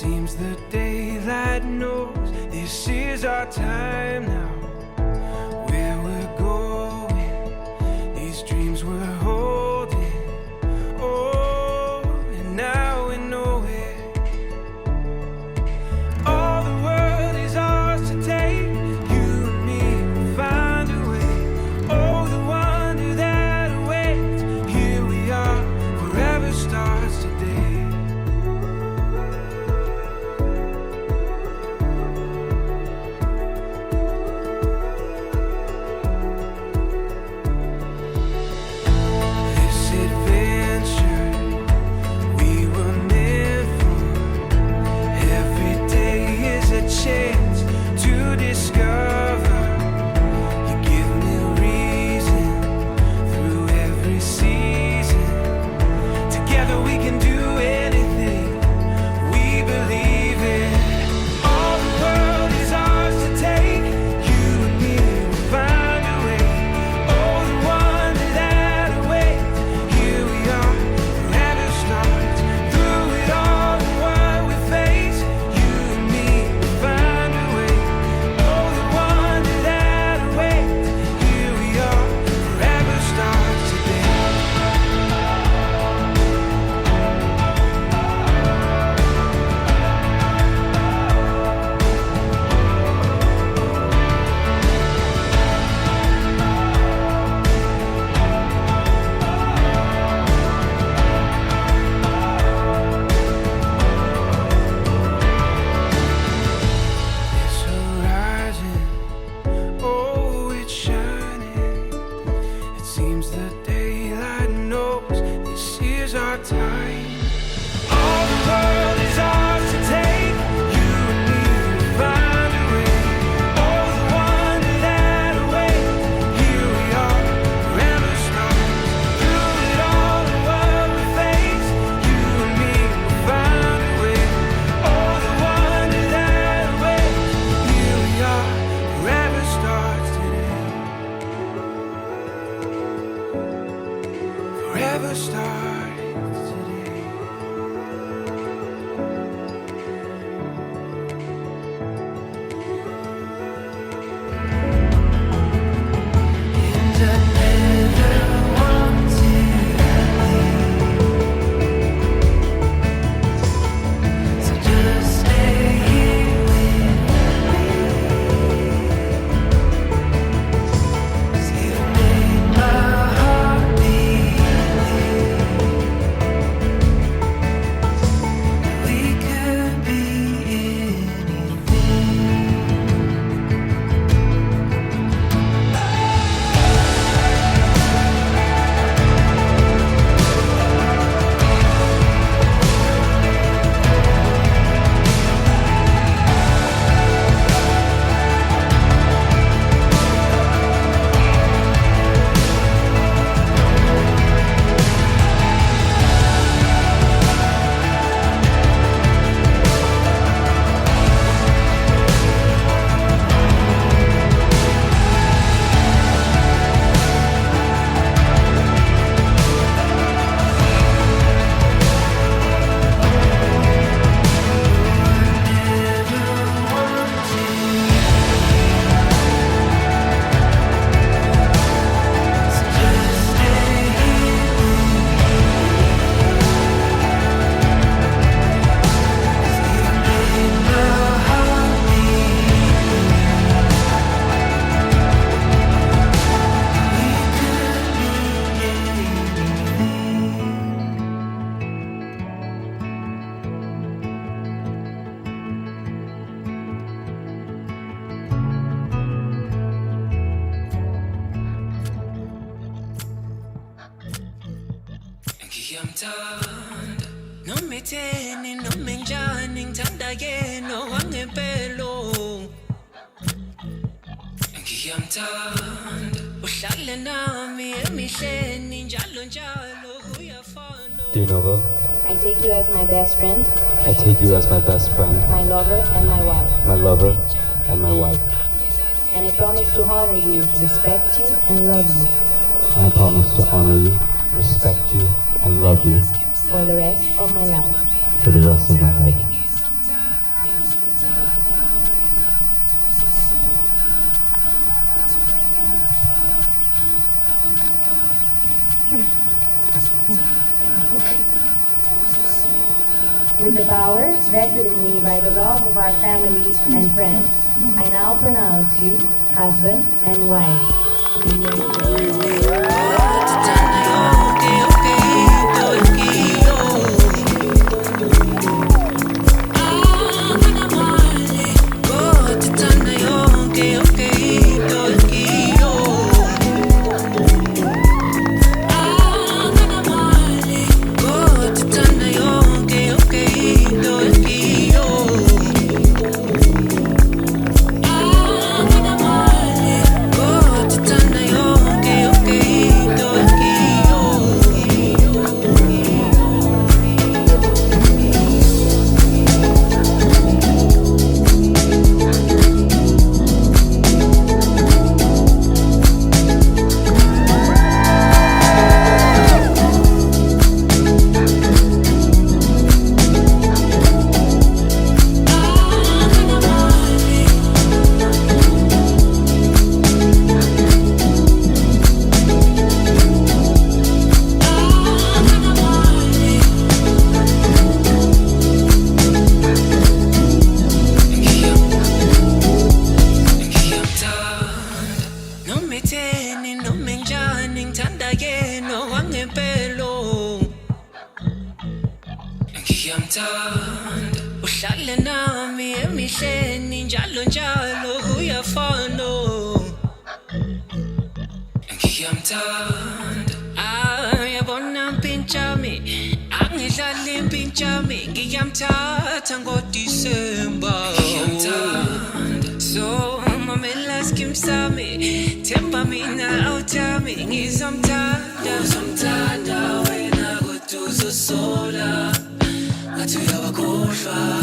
seems the daylight knows this is our time now. Where we're going, these dreams we're holding. Oh, and now we know it. All the world is ours to take. You and me will find a way. Oh, the wonder that awaits. Here we are, forever starts today. Chance to discover. You give me reason through every season. Together we can do anything we believe in. All the world is ours to take. You and me will find a way. Oh, the wonder that awaits. Here we are, forever starts. Through it all and what we face. You and me find a way. Oh, the wonder that awaits. Here we are, forever starts today. This horizon, oh, it's shining. It seems the daylight knows this is our time. All the world is ours to take. You and me will find a way. Oh, the wonder that awaits. Here we are, forever starts. Through it all and what we face. You and me will find a way. Oh, the wonder that awaits. Here we are, forever starts today. Forever starts today. And I never want to leave. So just stay here with me. 'Cause you made my heart believe we could be anything. No me tienen, no me engañen, tanda lleno, van en pelo. Uhlale nami emihleni njalo njalo uyafana. Dear Nova, I take you as my best friend, I take you as my best friend, my lover, and my wife. my lover, and my wife. And I promise to honor you, respect you, and love you And I promise to honor you, respect you, and love you for the rest of my life. for the rest of my life. With the power vested in me by the love of our families and friends, I now pronounce you husband and wife. Uhlale nami emihleni njalo njalo uyafana ngiyamthanda yabona mpintsami angidlali impintsami ngiyamthatha ngoDisemba so mamela skim sami themba mina awuthami ngizomthanda wena kodwa uzosola ngathi uyabakhohlwa